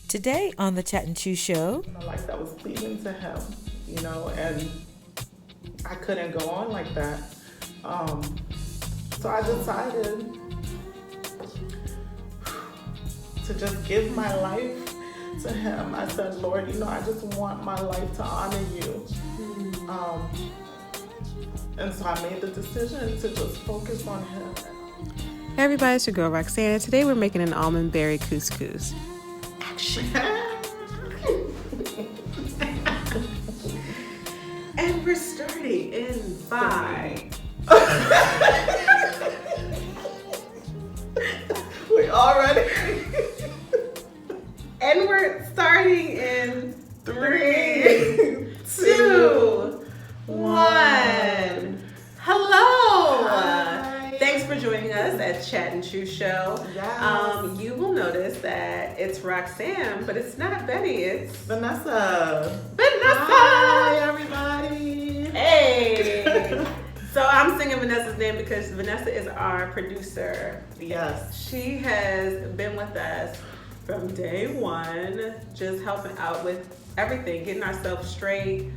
Today on the Chat Chew Show, a life that was pleasing to him, and I couldn't go on like that. So I decided to just give my life to him. I said, Lord, I just want my life to honor you. And so I made the decision to just focus on him. Hey everybody, it's your girl Roxanne. Today we're making an almond berry couscous. Action! And we're starting in 5. We already. And we're starting in 3, 2, 1. Hello! Hi. Thanks for joining us at Chat Chew Show. Yes. You will notice that it's Roxanne, but it's not Betty, it's Vanessa. Vanessa! Hi, everybody. Hey! So I'm singing Vanessa's name because Vanessa is our producer. Yes. She has been with us from day one, just helping out with everything, getting ourselves straight.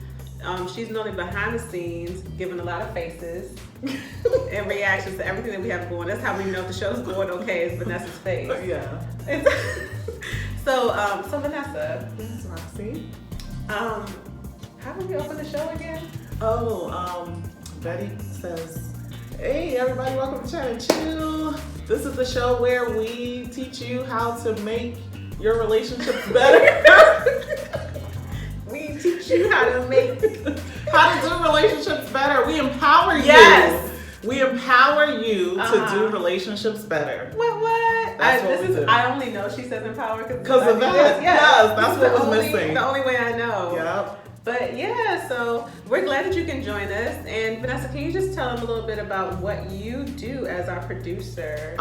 She's normally behind the scenes, giving a lot of faces and reactions to everything that we have going. That's how we know if the show's going okay, is Vanessa's face. Yeah. So Vanessa. Yes, Roxy. How do we open the show again? Betty says, hey everybody, welcome to Chat Chew. This is the show where we teach you how to make your relationships better. We teach you how to do relationships better. We empower you. Yes. We empower you to do relationships better. What? That's what we do. I only know she says empower Because of that. Yes, that's what was missing. The only way I know. Yep. But yeah, so we're glad that you can join us. And Vanessa, can you just tell them a little bit about what you do as our producer?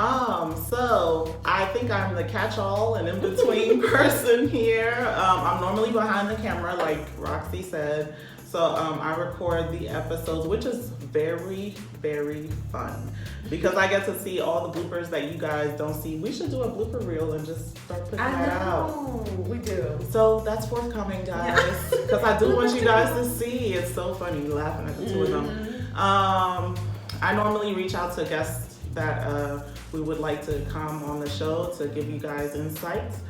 So I think I'm the catch-all and in-between person here. I'm normally behind the camera, like Roxy said. So I record the episodes, which is very, very fun because I get to see all the bloopers that you guys don't see. We should do a blooper reel and just start putting that out. We do. So that's forthcoming, guys, because I do want you guys to see. It's so funny laughing at the two of them. I normally reach out to guests that we would like to come on the show to give you guys insights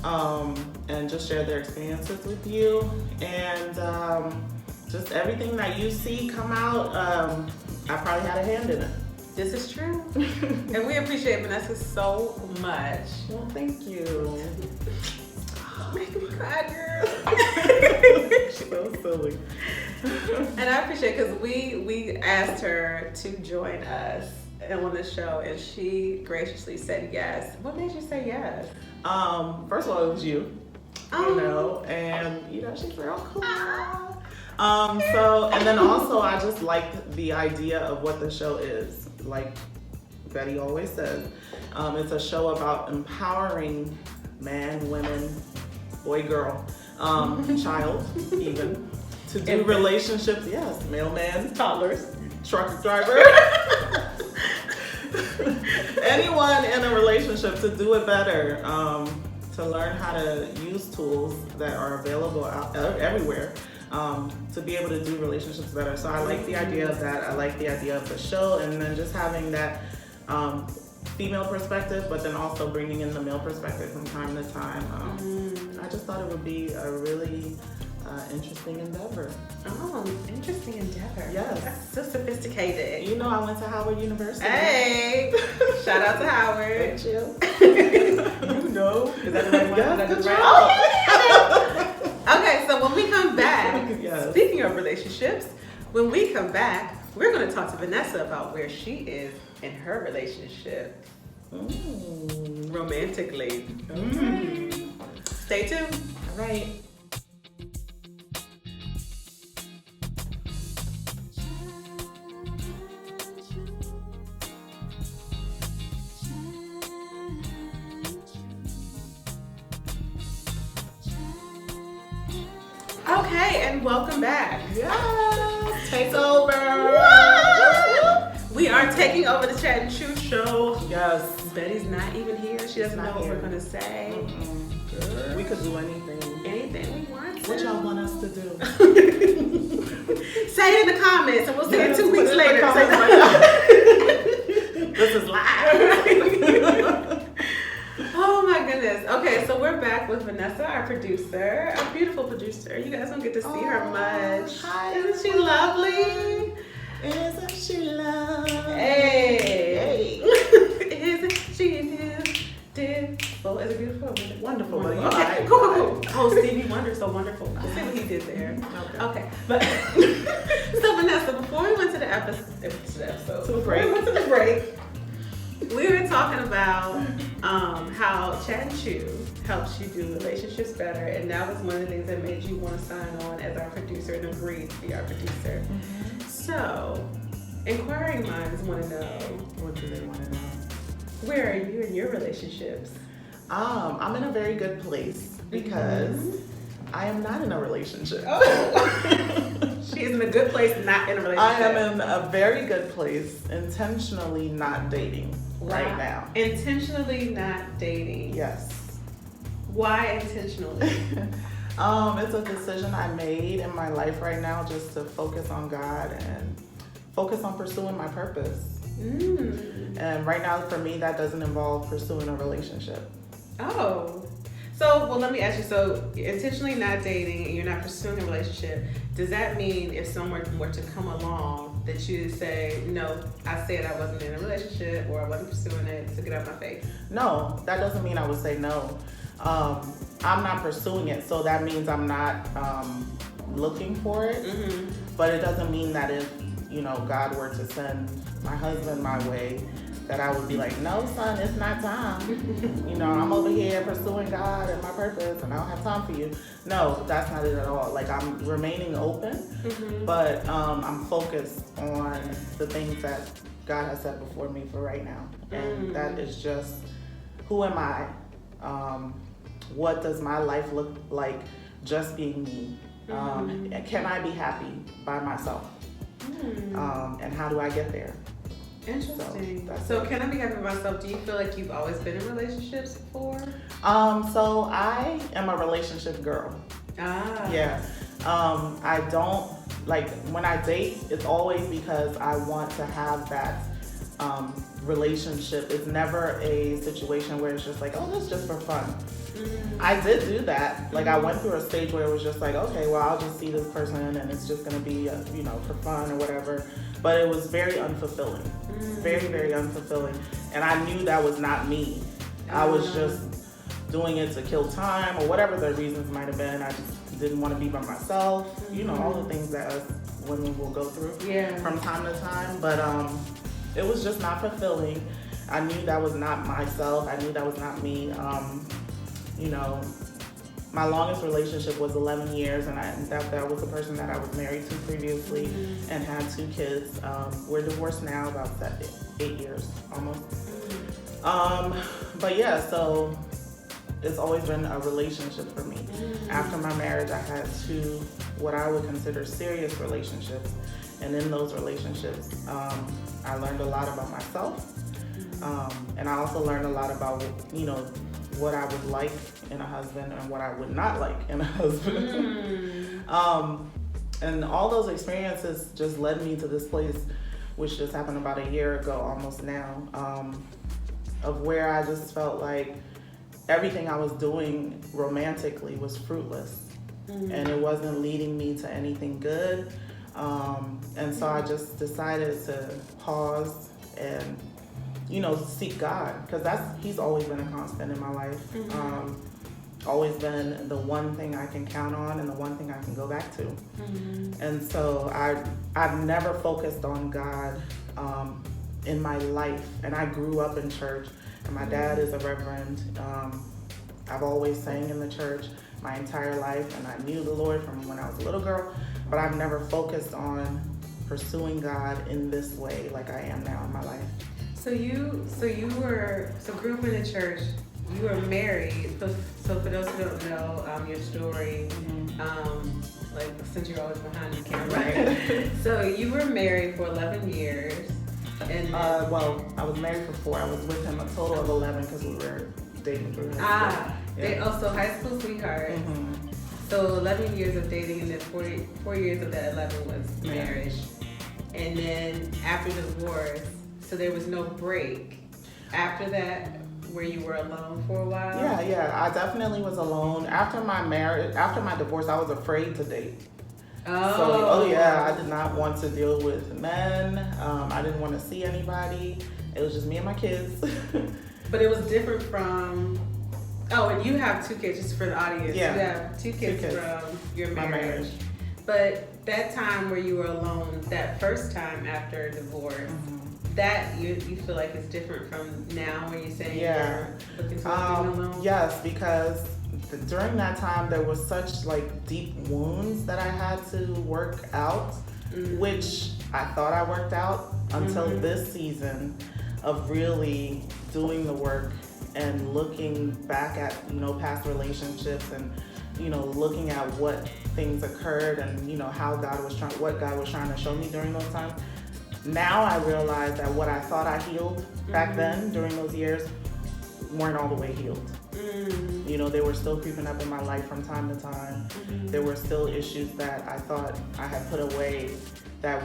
and just share their experiences with you. And just everything that you see come out, I probably had a hand in it. This is true. And we appreciate Vanessa so much. Well, thank you. Make me cry, girl. She's so silly. And I appreciate because we asked her to join us on the show and she graciously said yes. What made you say yes? First of all, it was you. And she's real cool. And then also I just liked the idea of what the show is. Like Betty always says, it's a show about empowering man, women, boy, girl, child, even, to do relationships. Yes, mailman, toddlers, truck driver, anyone in a relationship to do it better, to learn how to use tools that are available out everywhere. To be able to do relationships better. So I like the idea of that. I like the idea of the show, and then just having that female perspective, but then also bringing in the male perspective from time to time. I just thought it would be a really interesting endeavor. Oh, interesting endeavor. Yes. That's so sophisticated. I went to Howard University. Hey! Shout out to Howard. Thank you. Is that the right one? Yes, good job. Oh, okay, so when we come back, Yes. Speaking of relationships, when we come back, we're going to talk to Vanessa about where she is in her relationship. Romantically. Stay tuned. All right. Okay, and welcome back. Yes, take over. We are taking over the Chat Chew Show. Yes. Betty's not even here. She doesn't know what we're going to say. Girl, we could do anything. Anything we want to. What y'all want us to do? Say it in the comments, and we'll see it 2 weeks later. This is live. Oh my goodness. Okay, so we're back with Vanessa, our producer, our beautiful producer. You guys don't get to see her much. Hi, Isn't she lovely? Isn't she lovely? Hey. Isn't she beautiful? Is it beautiful? Wonderful. Wonderful. But Okay, cool. Oh, Stevie Wonder's so wonderful. Let's see what he did there. Okay. But so Vanessa, before we went to the episode, before we went to the break, we were talking about how Chat Chew helps you do relationships better, and that was one of the things that made you want to sign on as our producer and agree to be our producer. Mm-hmm. So, inquiring minds want to know, what do they want to know? Where are you in your relationships? I'm in a very good place because I am not in a relationship. Oh. She's in a good place, not in a relationship. I am in a very good place, intentionally not dating right now. Intentionally not dating. Yes. Why intentionally? It's a decision I made in my life right now just to focus on God and focus on pursuing my purpose. And right now for me that doesn't involve pursuing a relationship. Oh. So, well, let me ask you, so intentionally not dating and you're not pursuing a relationship, does that mean if someone were to come along that you say, no, I said I wasn't in a relationship or I wasn't pursuing it, to get out my face? No, that doesn't mean I would say no. I'm not pursuing it, so that means I'm not looking for it. Mm-hmm. But it doesn't mean that if, God were to send my husband my way, that I would be like, no, son, it's not time. I'm over here pursuing God and my purpose, and I don't have time for you. No, that's not it at all. Like, I'm remaining open, but I'm focused on the things that God has set before me for right now. And that is just, who am I? What does my life look like just being me? Can I be happy by myself? And how do I get there? Interesting. So can I be happy with myself? Do you feel like you've always been in relationships before? So I am a relationship girl. Yeah. I don't, like, when I date, it's always because I want to have that relationship. It's never a situation where it's just like, oh, this is just for fun. I did do that. Like, I went through a stage where it was just like, okay, well, I'll just see this person and it's just going to be, for fun or whatever. But it was very unfulfilling. Very, very unfulfilling. And I knew that was not me. I was just doing it to kill time or whatever the reasons might have been. I just didn't want to be by myself. All the things that us women will go through from time to time. But it was just not fulfilling. I knew that was not myself. I knew that was not me. My longest relationship was 11 years, and that was the person that I was married to previously and had 2 kids. We're divorced now, about 8 years almost. But yeah, so it's always been a relationship for me. After my marriage, I had 2 what I would consider serious relationships, and in those relationships, I learned a lot about myself, and I also learned a lot about what I would like in a husband and what I would not like in a husband. And all those experiences just led me to this place, which just happened about a year ago, almost now, of where I just felt like everything I was doing romantically was fruitless, and it wasn't leading me to anything good. And so I just decided to pause and seek God, because he's always been a constant in my life. Always been the one thing I can count on and the one thing I can go back to. And so I've never focused on God in my life. And I grew up in church, and my dad is a reverend. I've always sang in the church my entire life, and I knew the Lord from when I was a little girl, but I've never focused on pursuing God in this way like I am now in my life. So you grew up in the church. You were married. So for those who don't know your story, like, since you're always behind the camera, right? So you were married for 11 years, and well, I was married for 4. I was with him a total of 11 because we were dating through high school. They also high school sweethearts. Mm-hmm. So 11 years of dating, and then 4 years of that 11 was marriage. And then after divorce, so there was no break after that where you were alone for a while? Yeah, I definitely was alone. After my divorce, I was afraid to date. Oh. I did not want to deal with men. I didn't want to see anybody. It was just me and my kids. But it was different from, and you have 2 kids, just for the audience. Yeah. You have two kids from your marriage. My marriage. But that time where you were alone, that first time after divorce, that you feel like is different from now when you're saying you're looking for being alone? Yes, because during that time there was such like deep wounds that I had to work out, which I thought I worked out until this season of really doing the work and looking back at, past relationships and, looking at what things occurred and, what God was trying to show me during those times. Now I realize that what I thought I healed back then during those years weren't all the way healed. They were still creeping up in my life from time to time. There were still issues that I thought I had put away that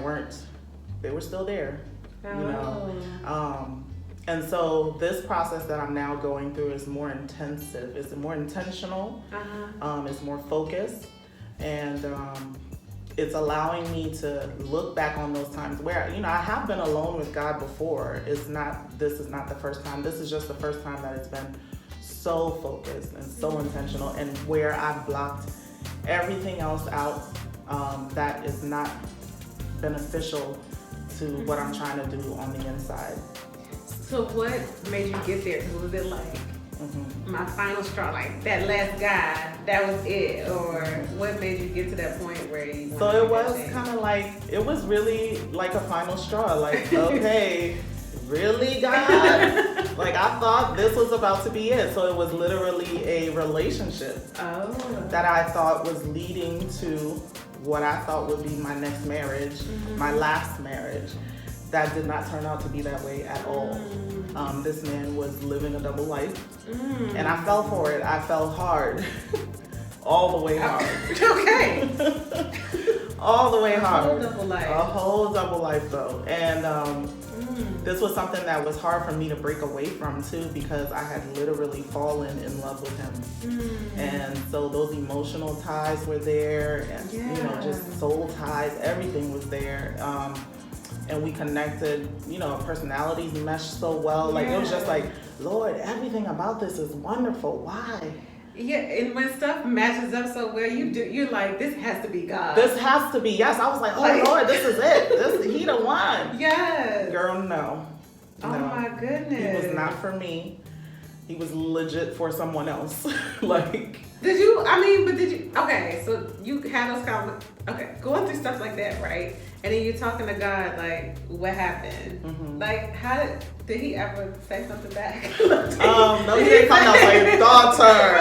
they were still there, And so this process that I'm now going through is more intensive. It's more intentional. It's more focused. And it's allowing me to look back on those times where, I have been alone with God before. This is not the first time. This is just the first time that it's been so focused and so intentional, and where I've blocked everything else out that is not beneficial to what I'm trying to do on the inside. So what made you get there? Was it like my final straw, like that last guy, that was it? Or what made you get to that point where you So it was kind of like, it was really like a final straw. Like, okay, really, God? Like, I thought this was about to be it. So it was literally a relationship that I thought was leading to what I thought would be my next marriage, my last marriage. That did not turn out to be that way at all. This man was living a double life, and I fell for it. I fell hard, all the way hard. Okay. All the way hard. A whole double life. A whole double life, though. And this was something that was hard for me to break away from, too, because I had literally fallen in love with him. And so those emotional ties were there, and just soul ties, everything was there. And we connected, our personalities meshed so well. Like, it was just like, Lord, everything about this is wonderful. Why? Yeah, and when stuff matches up so well, you're like, this has to be God. This has to be, yes. I was like, Lord, this is it. He the one. Yes. Girl, no. Oh my goodness. He was not for me. He was legit for someone else. Okay, so you had those going through stuff like that, right? And then you're talking to God, like, what happened? Like, did he ever say something back? No, he didn't come out like, daughter.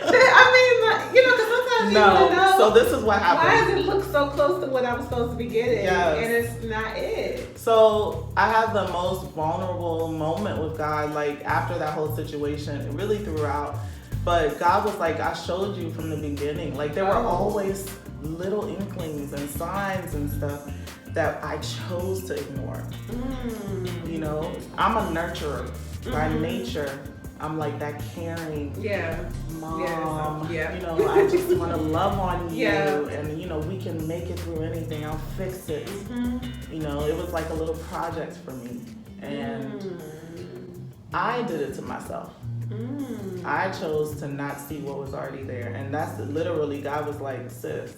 Because sometimes you don't know. So this is what happened. Why does it look so close to what I'm supposed to be getting? Yes. And it's not it. So I had the most vulnerable moment with God, like, after that whole situation, really throughout. But God was like, I showed you from the beginning. Like, there were always little inklings and signs and stuff that I chose to ignore. I'm a nurturer by nature. I'm like that caring mom. I just want to love on you, and we can make it through anything. I'll fix it. It was like a little project for me, and I did it to myself. I chose to not see what was already there, and that's literally, God was like, sis,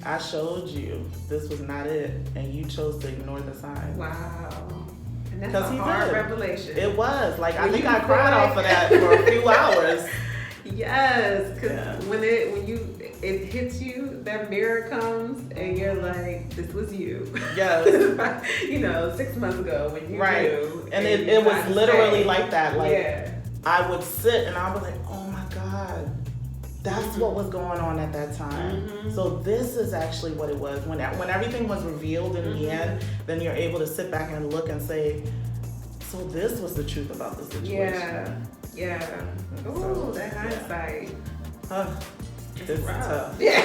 I showed you this was not it, and you chose to ignore the signs. Wow. And that's a hard revelation. It was. Like, I think I cried off of that for a few hours. Yes, because when it hits you, that mirror comes, and you're like, this was you. Yes. 6 months ago when you knew. And it was literally like that. Like, I would sit and I was like, oh my God, that's what was going on at that time. So this is actually what it was. When everything was revealed in the end, then you're able to sit back and look and say, so this was the truth about the situation. Yeah. So, Ooh, that hindsight. This is tough. Yeah.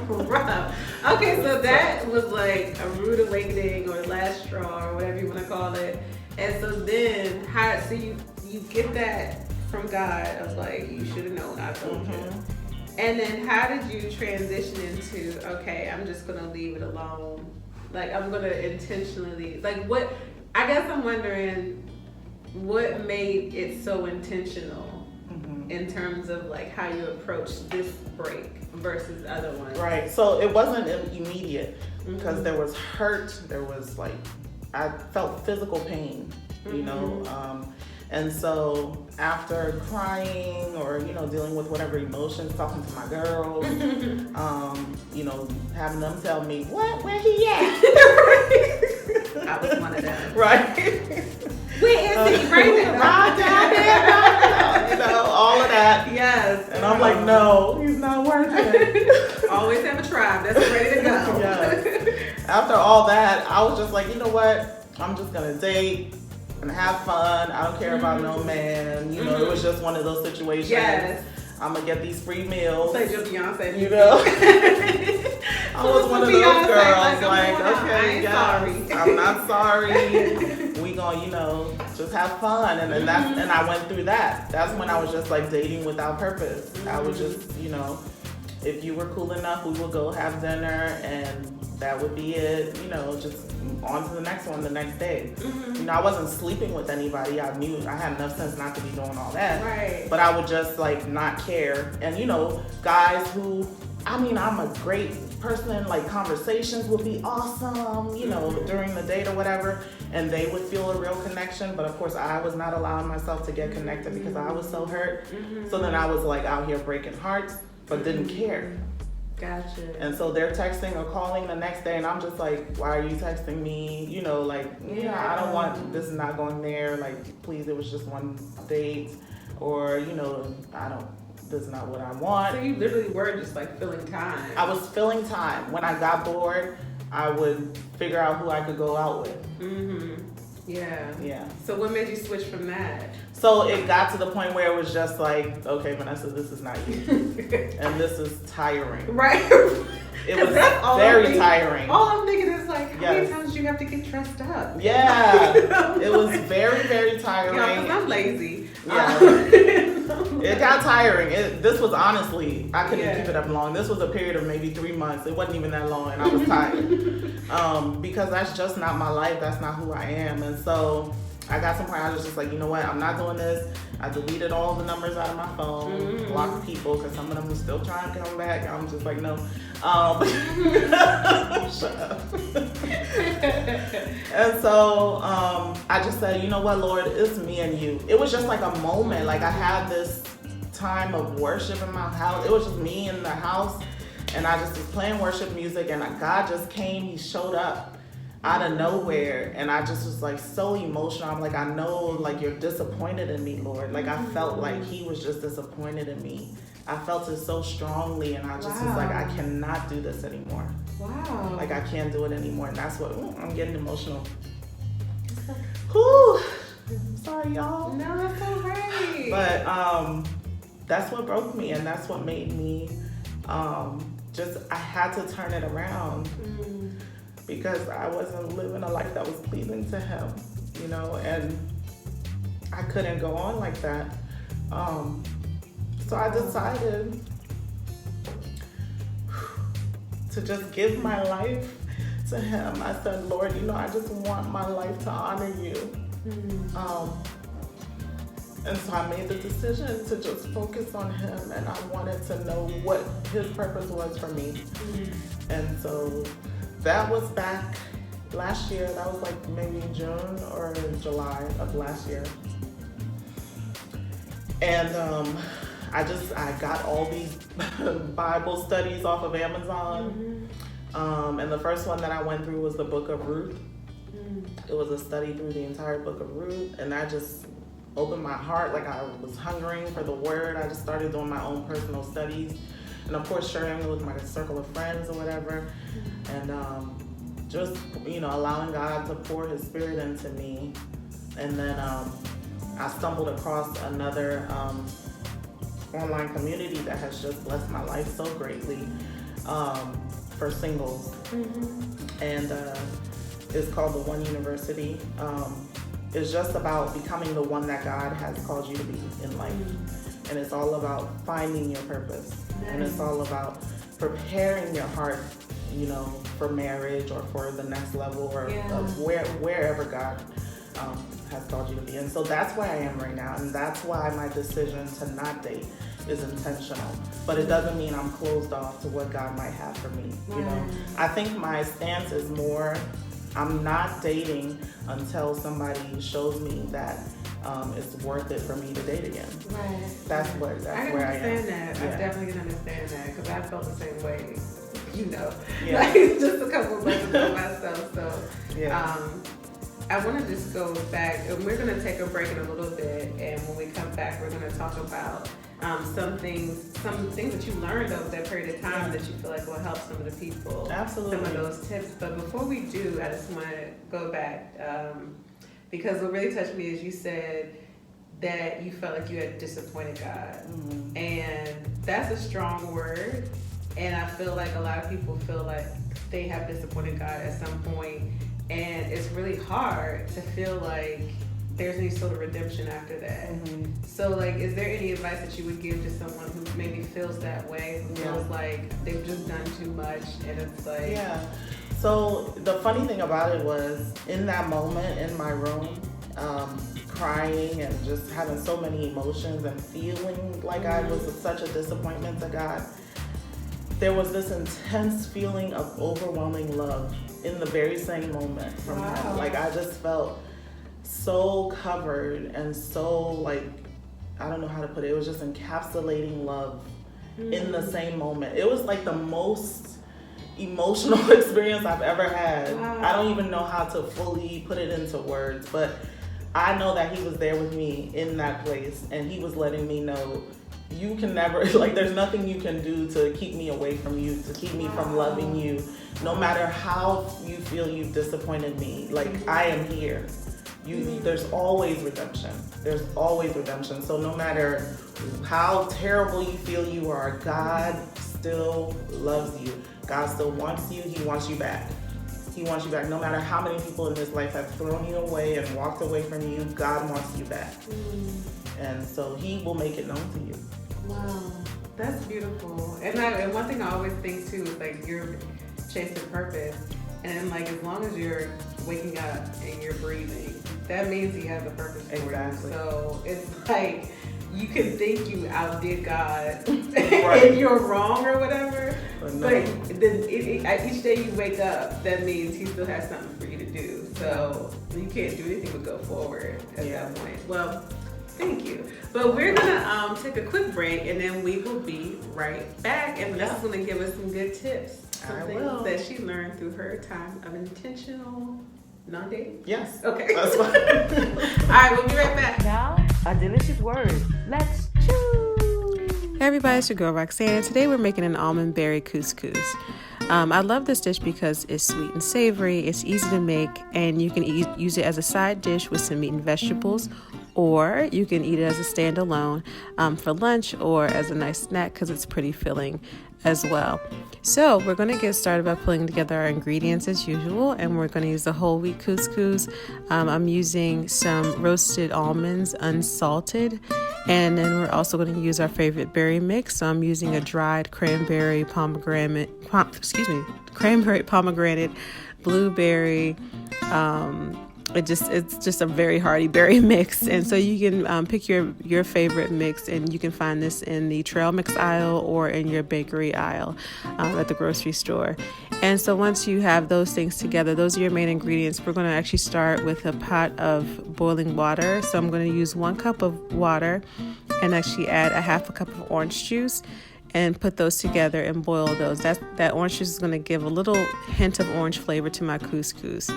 Rough. Okay, so that was like a rude awakening or last straw or whatever you want to call it. And so then, so you get that from God of like, you should have known, I told you. And then how did you transition into, okay, I'm just going to leave it alone? Like, I'm going to intentionally, like what, I guess I'm wondering what made it so intentional in terms of like how you approach this break versus other ones. Right. So it wasn't immediate because there was hurt. There was like, I felt physical pain, you know. And so after crying or, you know, dealing with whatever emotions, talking to my girls, you know, having them tell me, where he at? I was one of them. Right. Where is he? Right there. Right down there. You know, all of that. Yes. And I'm like, no, he's not working. Always have a tribe that's ready to go. Yes. After all that, I was just like, you know what? I'm just going to date and have fun. I don't care about no man. You know, it was just one of those situations. Yes. I'm going to get these free meals. Like your Beyonce. You know? I was one of those girls. Like, okay, yes, I'm not sorry. We gonna, you know, just have fun. And that's, and I went through that. That's when I was just like dating without purpose. I would just, you know, if you were cool enough, we would go have dinner and that would be it, you know, just on to the next one the next day. You know, I wasn't sleeping with anybody. I knew I had enough sense not to be doing all that. Right. But I would just like not care. And you know, guys who, I mean, I'm a great person, like conversations would be awesome, you know, during the date or whatever, and they would feel a real connection. But of course, I was not allowing myself to get connected because I was so hurt. So then I was like out here breaking hearts, but didn't care. Gotcha. And so they're texting or calling the next day, and I'm just like, why are you texting me? You know, like, yeah, I don't want, this is not going there. Like, please, it was just one date. Or, you know, this is not what I want. So you literally were just like filling time. I was filling time. When I got bored, I would figure out who I could go out with. Yeah. Yeah. So what made you switch from that? So it got to the point where it was just like, okay, Vanessa, this is not you. And this is tiring. Right. It was very tiring. All I'm thinking is like, how many Yes. times do you have to get dressed up? Yeah. It was very, very tiring. Yeah, because I'm lazy. Yeah. It got tiring. This was honestly, I couldn't keep it up long. This was a period of maybe 3 months. It wasn't even that long, and I was tired. Because that's just not my life. That's not who I am. And so I got some point I was just like, you know what? I'm not doing this. I deleted all the numbers out of my phone, blocked people because some of them were still trying to come back. I'm just like, no. Shut up. And so I just said, you know what, Lord, it's me and you. It was just like a moment. Like I had this time of worship in my house. It was just me in the house, and I just was playing worship music, and God just came. He showed up out of nowhere, and I just was like so emotional. I'm like, I know, like, you're disappointed in me, Lord. Like I felt like he was just disappointed in me. I felt it so strongly, and I just was like, I cannot do this anymore. Wow. Like I can't do it anymore, and that's what I'm getting emotional. Whew. Sorry, y'all. No, that's all right. But that's what broke me, and that's what made me I had to turn it around. Because I wasn't living a life that was pleasing to him, you know, and I couldn't go on like that. So I decided to just give my life to him. I said, Lord, you know, I just want my life to honor you. And so I made the decision to just focus on him, and I wanted to know what his purpose was for me. And so that was back last year. That was like maybe June or July of last year. And I got all these Bible studies off of Amazon. And the first one that I went through was the book of Ruth. It was a study through the entire book of Ruth, and that just opened my heart. Like I was hungering for the word. I just started doing my own personal studies, and of course sharing it with my circle of friends or whatever. And just, you know, allowing God to pour his spirit into me. And then I stumbled across another online community that has just blessed my life so greatly for singles. And it's called the One University. It's just about becoming the one that God has called you to be in life. And it's all about finding your purpose. And it's all about preparing your heart, you know, for marriage or for the next level or wherever God has called you to be. And so that's where I am right now. And that's why my decision to not date is intentional. But it doesn't mean I'm closed off to what God might have for me. You know, I think my stance is more, I'm not dating until somebody shows me that it's worth it for me to date again. That's where I am. I definitely can understand that because I felt the same way. You know, Yeah. like just a couple of months ago myself. So, I want to just go back, and we're going to take a break in a little bit. And when we come back, we're going to talk about some things that you learned over that period of time that you feel like will help some of the people. Absolutely. Some of those tips. But before we do, I just want to go back because what really touched me is you said that you felt like you had disappointed God, and that's a strong word. And I feel like a lot of people feel like they have disappointed God at some point, and it's really hard to feel like there's any sort of redemption after that. So, like, is there any advice that you would give to someone who maybe feels that way, who feels like they've just done too much, and it's like... So the funny thing about it was, in that moment in my room, crying and just having so many emotions and feeling like I was such a disappointment to God, there was this intense feeling of overwhelming love in the very same moment from Him. Like, I just felt so covered and so, like, I don't know how to put it. It was just encapsulating love in the same moment. It was like the most emotional experience I've ever had. I don't even know how to fully put it into words, but I know that He was there with me in that place, and He was letting me know, you can never, like, there's nothing you can do to keep me away from you, to keep me from loving you. No matter how you feel you've disappointed me, like, I am here. There's always redemption. There's always redemption. So no matter how terrible you feel you are, God still loves you. God still wants you. He wants you back. He wants you back. No matter how many people in His life have thrown you away and walked away from you, God wants you back. And so He will make it known to you. Wow, that's beautiful. And one thing I always think too is, like, you're chasing purpose, and like, as long as you're waking up and you're breathing, that means He has a purpose for you. So it's like, you can think you outdid God if you're wrong or whatever, but each day you wake up, that means He still has something for you to do. So you can't do anything but go forward at that point. Well, thank you. But we're gonna take a quick break, and then we will be right back. And Vanessa's gonna give us some good tips, some things that she learned through her time of intentional non-dating. Yes. Okay. That's fine. All right, we'll be right back. Now, a delicious word. Let's chew. Hey everybody, it's your girl Roxanne. Today we're making an almond berry couscous. I love this dish because it's sweet and savory, it's easy to make, and you can use it as a side dish with some meat and vegetables, or you can eat it as a standalone for lunch or as a nice snack because it's pretty filling as well. So we're going to get started by pulling together our ingredients as usual, and we're going to use the whole wheat couscous. I'm using some roasted almonds unsalted, and then we're also going to use our favorite berry mix. So I'm using a dried cranberry pomegranate, blueberry. It's just a very hearty berry mix, and so you can pick your favorite mix, and you can find this in the trail mix aisle or in your bakery aisle at the grocery store. And so once you have those things together, those are your main ingredients. We're going to actually start with a pot of boiling water. So I'm going to use 1 cup of water and actually add a half a cup of orange juice and put those together and boil those. That orange juice is going to give a little hint of orange flavor to my couscous.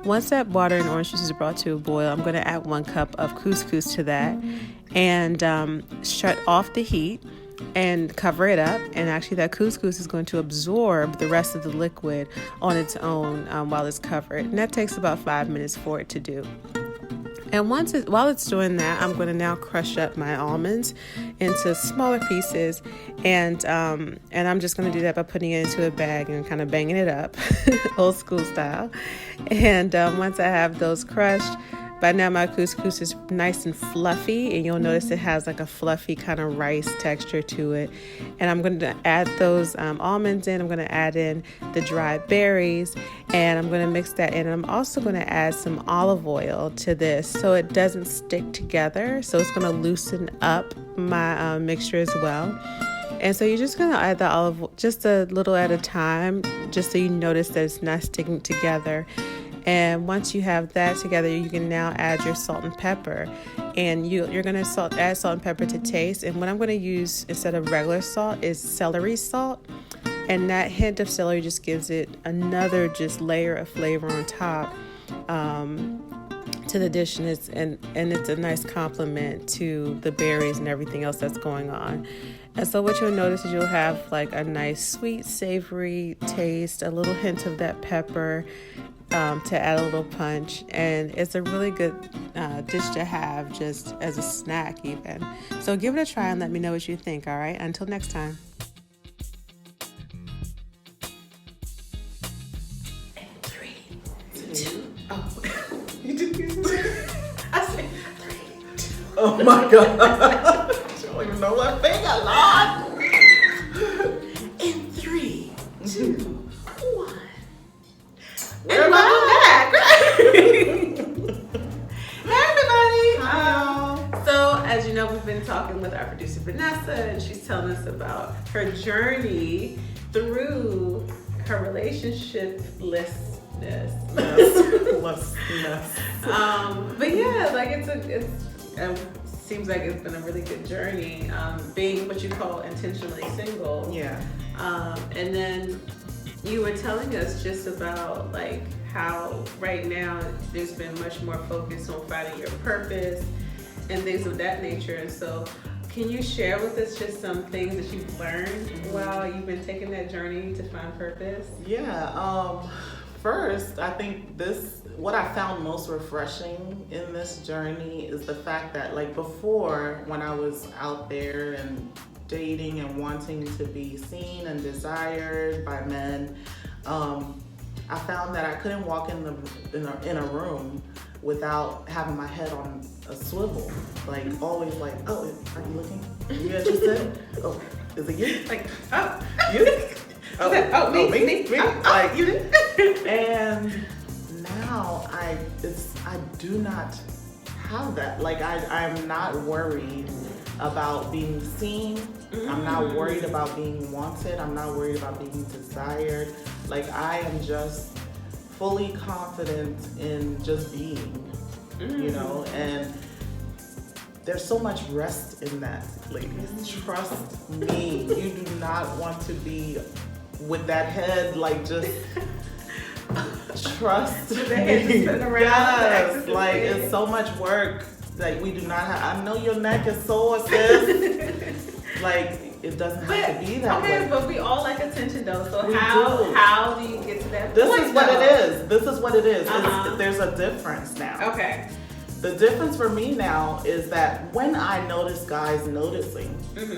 Once that water and orange juice is brought to a boil, I'm going to add 1 cup of couscous to that and shut off the heat and cover it up. And actually that couscous is going to absorb the rest of the liquid on its own while it's covered. And that takes about 5 minutes for it to do. And while it's doing that, I'm going to now crush up my almonds into smaller pieces, and I'm just going to do that by putting it into a bag and kind of banging it up, old school style. And once I have those crushed, by now my couscous is nice and fluffy, and you'll notice it has like a fluffy kind of rice texture to it. And I'm going to add those almonds in. I'm going to add in the dried berries, and I'm going to mix that in. And I'm also going to add some olive oil to this so it doesn't stick together. So it's going to loosen up my mixture as well. And so you're just going to add the olive oil just a little at a time, just so you notice that it's not sticking together. And once you have that together, you can now add your salt and pepper. And you're going to add salt and pepper to taste. And what I'm going to use instead of regular salt is celery salt. And that hint of celery just gives it another just layer of flavor on top to the dish. And it's a nice complement to the berries and everything else that's going on. And so what you'll notice is you'll have like a nice sweet, savory taste, a little hint of that pepper, to add a little punch, and it's a really good dish to have just as a snack even. So give it a try and let me know what you think, all right? Until next time. And 3, 2, oh. You did I said 3, 2. Oh my God. I don't even know what finger, Lord. In 3, 2, 1. And welcome back. Hey everybody. Hi. So as you know, we've been talking with our producer Vanessa, and she's telling us about her journey through her relationship lessness. But yeah, like it seems like it's been a really good journey, being what you call intentionally single. Yeah. And then you were telling us just about like how right now there's been much more focus on finding your purpose and things of that nature. And so can you share with us just some things that you've learned while you've been taking that journey to find purpose? Yeah. First, I think what I found most refreshing in this journey is the fact that like before, when I was out there and dating and wanting to be seen and desired by men, I found that I couldn't walk in a room without having my head on a swivel, like always like, oh, are you looking? Are you interested? Oh, is it you? Like, oh, You? Oh, me? Oh, Like, you did? and now I do not have that. Like I'm not worried about being seen. I'm not worried about being wanted. I'm not worried about being desired. Like I am just fully confident in just being, you know, and there's so much rest in that, ladies. Trust me. You do not want to be with that head, like just trust With the head me. spinning around, Yes, like it's so much work. Like we do not have, I know your neck is sore, sis. Like it doesn't have to be that way. Okay, but we all like attention though. So We how do you get to that This point? is what though? it is. This is what it is. Uh-huh. There's a difference now. Okay. The difference for me now is that when I notice guys noticing,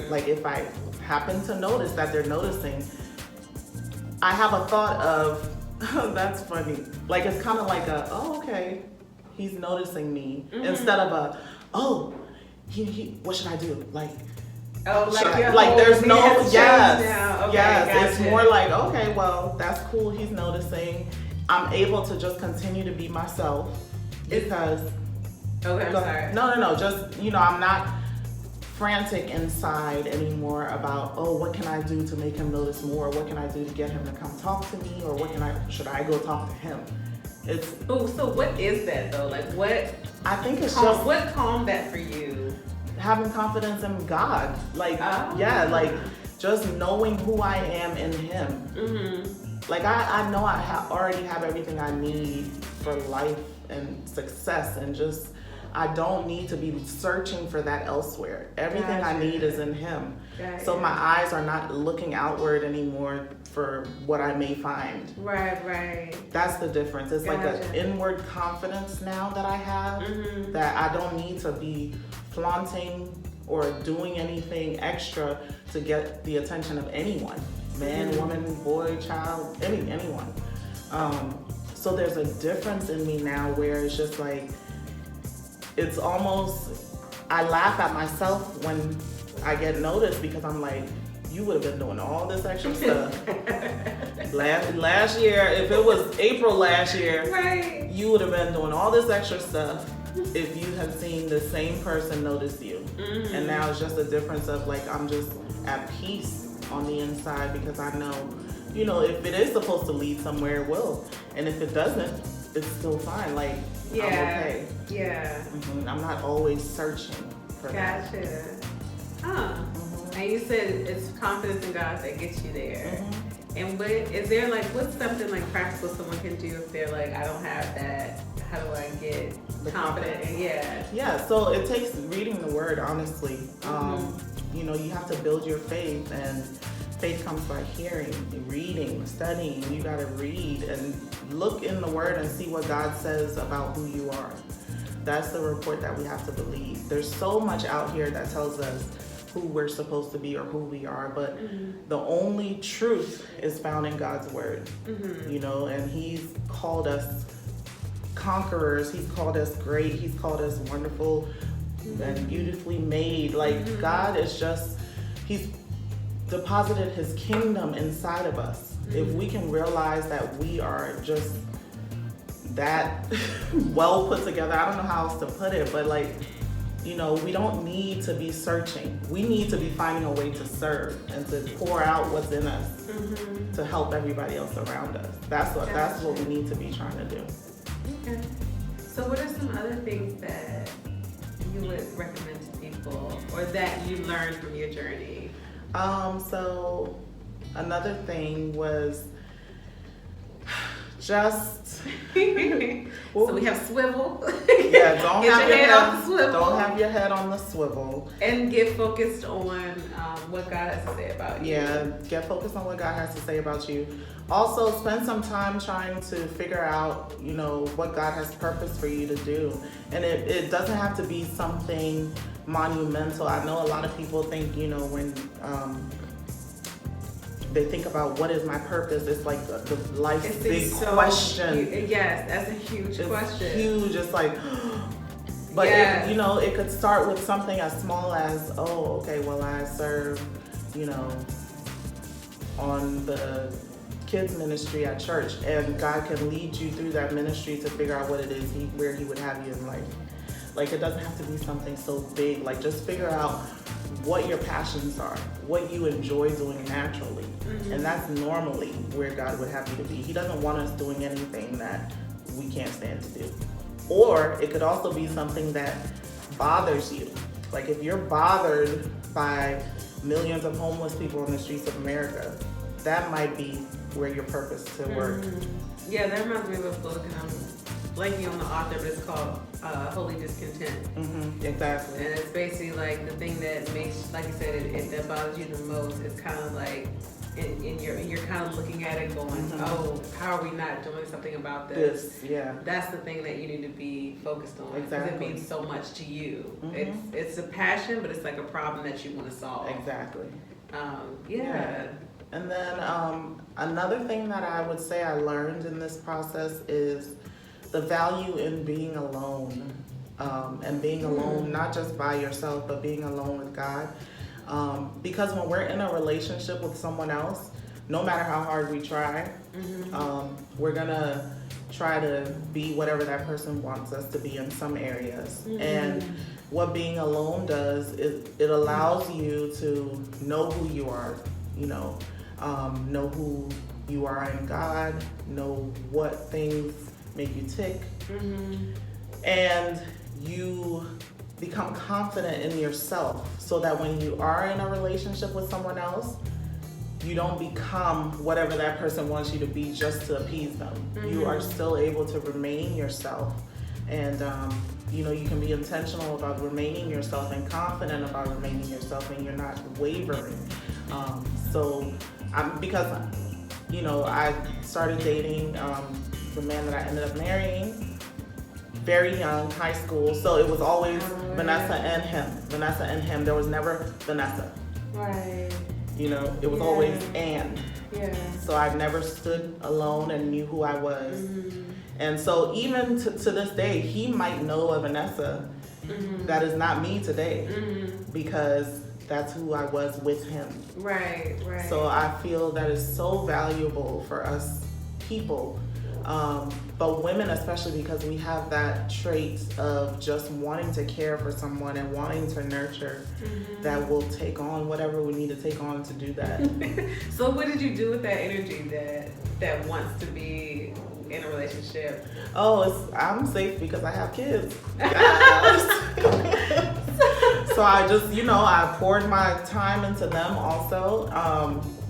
like if I happen to notice that they're noticing, I have a thought of, oh, that's funny. Like it's kind of like oh, okay, he's noticing me, instead of oh, he what should I do? Like, Oh, like there's no, yes, now. Okay, yes. It's gotcha. more like, okay, well, that's cool. He's noticing. I'm able to just continue to be myself because. Okay, I'm sorry. No. Just, I'm not frantic inside anymore about, oh, what can I do to make him notice more? What can I do to get him to come talk to me? Or should I go talk to him? So what is that though? Like what? I think it's just What calmed that for you? having confidence in God. Like, yeah, like just knowing who I am in him. Like I know I already have everything I need for life and success, and just I don't need to be searching for that elsewhere. Everything I need is in him. So my eyes are not looking outward anymore for what I may find. Right. That's the difference. It's like an inward confidence now that I have, that I don't need to be flaunting or doing anything extra to get the attention of anyone. Man, woman, boy, child, anyone. So there's a difference in me now where it's just like, it's almost, I laugh at myself when I get noticed, because I'm like, you would have been doing all this extra stuff. last year, if it was April last year, right, you would have been doing all this extra stuff if you had seen the same person notice you. And now it's just a difference of like, I'm just at peace on the inside, because I know, you know, if it is supposed to lead somewhere, it will. And if it doesn't, it's still fine. Like, I'm okay. I'm not always searching for that. And you said it's confidence in God that gets you there. And what is there, like, what's something like practical someone can do if they're like, I don't have that? How do I get confident? And so it takes reading the word, honestly. You know, you have to build your faith, and faith comes by hearing, reading, studying. You got to read and look in the word and see what God says about who you are. That's the report that we have to believe. There's so much out here that tells us who we're supposed to be or who we are, but the only truth is found in God's word. You know, and he's called us conquerors. He's called us great. He's called us wonderful and beautifully made. Like, God is just, he's deposited his kingdom inside of us. If we can realize that we are just that well put together, I don't know how else to put it, but like, you know, we don't need to be searching. We need to be finding a way to serve and to pour out what's in us to help everybody else around us. That's what we need to be trying to do. Okay. So what are some other things that you would recommend to people, or that you learned from your journey? So another thing was just so we have swivel. Don't get have your head off the swivel. Don't have your head on the swivel. And get focused on what God has to say about you. Get focused on what God has to say about you. Also, spend some time trying to figure out, you know, what God has purpose for you to do. And it doesn't have to be something monumental. I know a lot of people think, you know, when they think about what is my purpose, it's like the life's big question. Yes, that's a huge question. Huge. It's like, but it, you know, it could start with something as small as, oh, okay, well, I serve, you know, on the kids ministry at church, and God can lead you through that ministry to figure out what it is where he would have you in life. Like, it doesn't have to be something so big. Like, just figure out what your passions are, what you enjoy doing naturally. And that's normally where God would have you to be. He doesn't want us doing anything that we can't stand to do. Or it could also be something that bothers you. Like, if you're bothered by millions of homeless people on the streets of America, that might be where your purpose to work. Yeah, that reminds me of a book, and I'm blanking on the author, but it's called Holy Discontent. Exactly. And it's basically like the thing that makes, like you said, it that bothers you the most. It's kind of like, you're kind of looking at it going, oh, how are we not doing something about this? That's the thing that you need to be focused on. Exactly. Because it means so much to you. It's a passion, but it's like a problem that you want to solve. Exactly. And then another thing that I would say I learned in this process is the value in being alone, and being alone not just by yourself, but being alone with God. Because when we're in a relationship with someone else, no matter how hard we try, we're gonna try to be whatever that person wants us to be in some areas. And what being alone does is it allows you to know who you are, you know who you are in God, know what things make you tick, and you become confident in yourself, so that when you are in a relationship with someone else, you don't become whatever that person wants you to be just to appease them. You are still able to remain yourself. And you know, you can be intentional about remaining yourself and confident about remaining yourself, and you're not wavering. Because, you know, I started dating the man that I ended up marrying very young, high school. So it was always Vanessa and him. There was never Vanessa. Right. You know, it was always and. Yeah. So I never stood alone and knew who I was. Mm-hmm. And so even to this day, he might know a Vanessa that is not me today because that's who I was with him. Right. So I feel that is so valuable for us people. But women especially, because we have that trait of just wanting to care for someone and wanting to nurture, that will take on whatever we need to take on to do that. So what did you do with that energy that wants to be in a relationship? I'm safe because I have kids. So I just, you know, I poured my time into them also.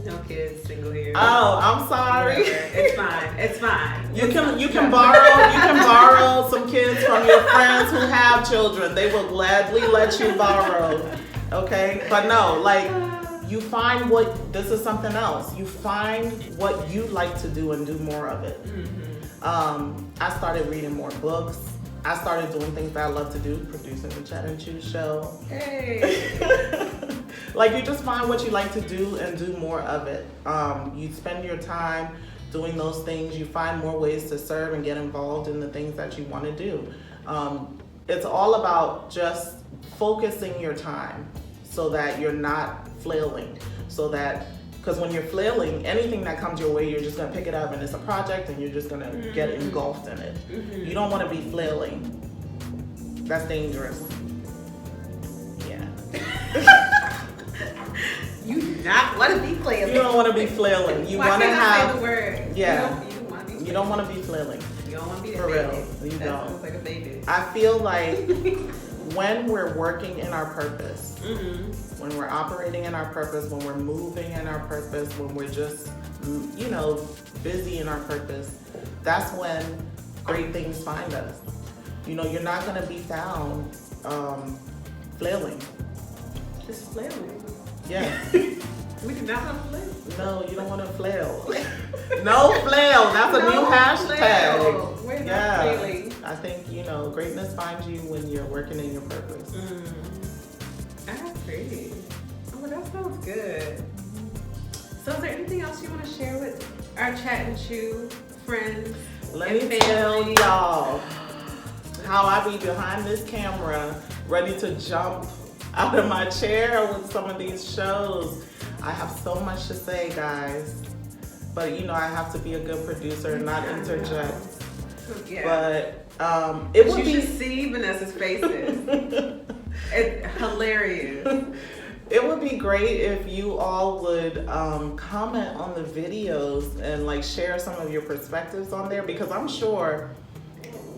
No kids, single here. Oh, I'm sorry. Whatever. It's fine. You can borrow some kids from your friends who have children. They will gladly let you borrow. Okay? But no, like, you find this is something else. You find what you like to do and do more of it. I started reading more books. I started doing things that I love to do, producing the Chat Chew show. Hey. Like, you just find what you like to do and do more of it. You spend your time doing those things. You find more ways to serve and get involved in the things that you want to do. It's all about just focusing your time so that you're not flailing. Because when you're flailing, anything that comes your way, you're just going to pick it up and it's a project and you're just going to get engulfed in it. You don't want to be flailing. That's dangerous. Yeah. You do not want to be flailing. You don't want to be flailing. You want to have. Say the word? Yeah. You don't want to be flailing. You don't want to be flailing. You don't want to be For that real. baby. You That don't. sounds like a baby. I feel like when we're working in our purpose, when we're operating in our purpose, when we're moving in our purpose, when we're just, you know, busy in our purpose, that's when great things find us. You know, you're not going to be found flailing. Just flailing. Yeah. We do not want to flail. No, you don't want to flail. No flail. That's a new hashtag. Flail. We're not flailing. I think, you know, greatness finds you when you're working in your purpose. I agree. Oh, that sounds good. So is there anything else you want to share with our Chat and Chew friends? Let me tell y'all how I be behind this camera ready to jump out of my chair with some of these shows. I have so much to say, guys. But, you know, I have to be a good producer and not interject. Yeah. But it would you be... should see Vanessa's faces. It's hilarious. It would be great if you all would comment on the videos and like share some of your perspectives on there, because I'm sure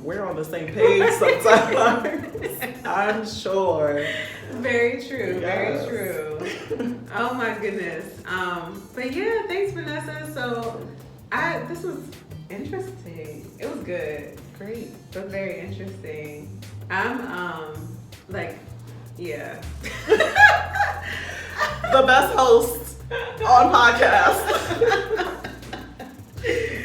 we're on the same page sometimes. I'm sure. Very true. Yes. Very true. Oh my goodness. But yeah, thanks Vanessa. So this was interesting. It was good. Great. It was very interesting. I'm yeah. The best host on podcast.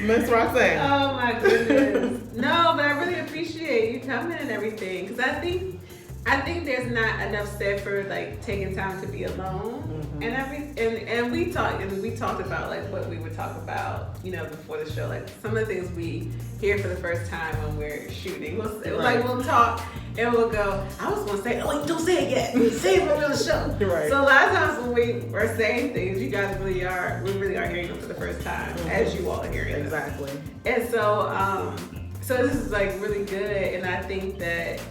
Miss Roxanne. Oh my goodness. No, but I really appreciate you coming and everything, because I think there's not enough said for like taking time to be alone. And we talked about like what we would talk about, you know, before the show, like some of the things we hear for the first time when we're shooting. We'll talk and we'll go, I was gonna say, oh, don't say it yet. Say it for the show. Right. So a lot of times when we are saying things, you guys we really are hearing them for the first time, as you all are hearing them. Exactly. And so this is like really good, and I think that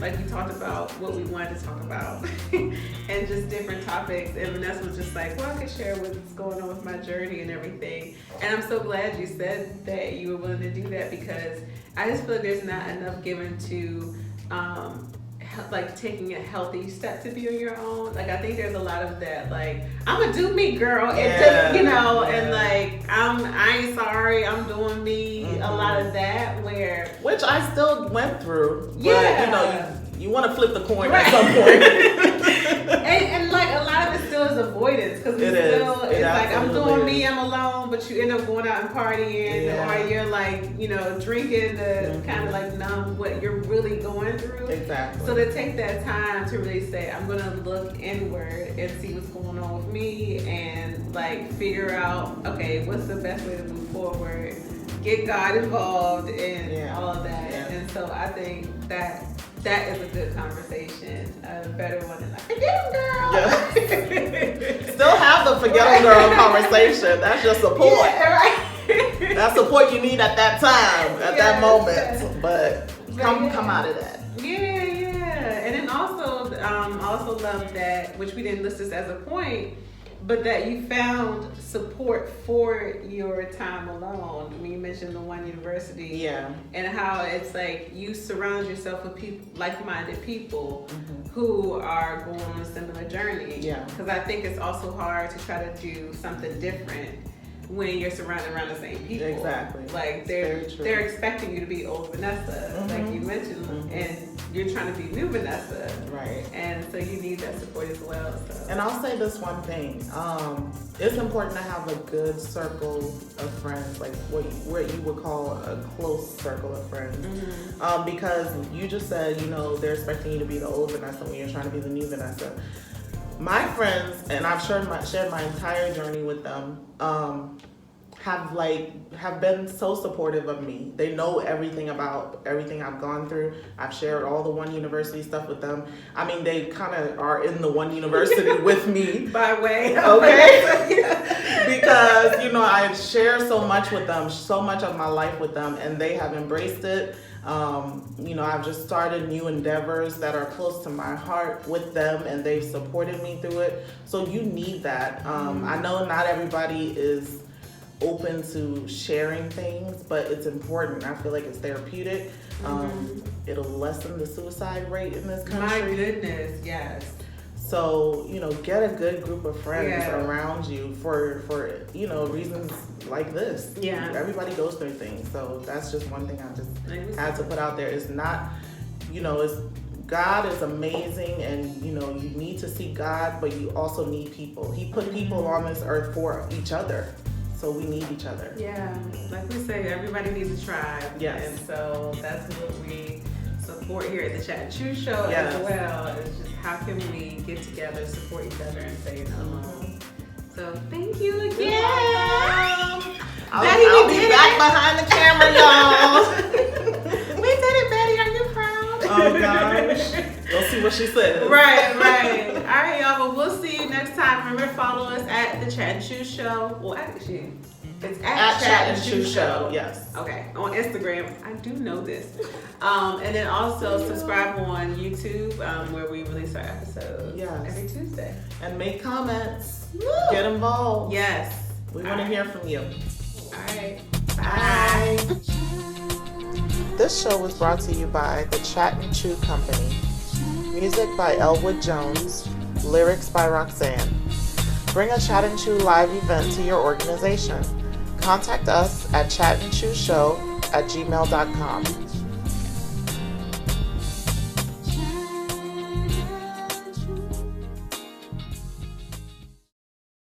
like we talked about what we wanted to talk about and just different topics, and Vanessa was just like, well, I could share what's going on with my journey and everything. And I'm so glad you said that you were willing to do that, because I just feel like there's not enough given to like taking a healthy step to be on your own. Like, I think there's a lot of that, like, I'm a do me girl, and you know, and like I ain't sorry, I'm doing me. A lot of that which I still went through, but Yeah. you know, you want to flip the coin at some point. and like a lot of it still is avoidance, because It is. it's like I'm doing me, I'm alone, but you end up going out and partying, or you're like, you know, drinking to kind of like numb what you're really going through. Exactly. So to take that time to really say, I'm gonna look inward and see what's going on with me, and like figure out, okay, what's the best way to move forward, get God involved in all of that. And so I think that is a good conversation, a better one than like, forget 'em, girl. Yeah. Still have the forget 'em girl conversation. That's your support. Yeah, right. That's support you need at that time, at that moment. But come out of that. Yeah. And then also love that, which we didn't list this as a point, but that you found support for your time alone. When you mentioned the one university, and how it's like you surround yourself with people, like-minded people, who are going on a similar journey. Because I think it's also hard to try to do something different when you're surrounded around the same people. Exactly. Like they're expecting you to be old Vanessa, like you mentioned, and you're trying to be new Vanessa. Right. And so you need that support as well. So. And I'll say this one thing. It's important to have a good circle of friends, like what you would call a close circle of friends. Because you just said, you know, they're expecting you to be the old Vanessa when you're trying to be the new Vanessa. My friends, and I've shared my entire journey with them, have been so supportive of me. They know everything about everything I've gone through. I've shared all the one university stuff with them. I mean, they kind of are in the one university with me. By way. Okay? Because, you know, I share so much with them, so much of my life with them, and they have embraced it. You know, I've just started new endeavors that are close to my heart with them, and they've supported me through it. So you need that. I know not everybody is open to sharing things, but it's important. I feel like it's therapeutic. It'll lessen the suicide rate in this country. My goodness, yes. So, you know, get a good group of friends around you for you know, reasons like this. Yeah. Everybody goes through things. So that's just one thing I just had to put out there. It's not, you know, God is amazing, and, you know, you need to seek God, but you also need people. He put people on this earth for each other. So we need each other. Yeah. Like we say, everybody needs a tribe. Yes. And so that's what we support here at the Chat Chew Show as well. It's just how can we get together, support each other, and say you're not alone. So thank you again. I'll be back behind the camera, y'all. We did it, Betty. Are you proud? Oh gosh. We'll see what she says. Right. All right, y'all. Well, we'll see you next time. Remember to follow us at the Chat Chew Show. Well, actually, it's at Chat Chew Show. Yes. Okay. On Instagram. I do know this. And then also subscribe on YouTube, where we release our episodes every Tuesday. And make comments. Get involved. Yes. We want to hear from you. All right. Bye. This show was brought to you by the Chat Chew Company. Music by Elwood Jones. Lyrics by Roxanne. Bring a Chat and Chew live event to your organization. Contact us at chatandchewshow@gmail.com.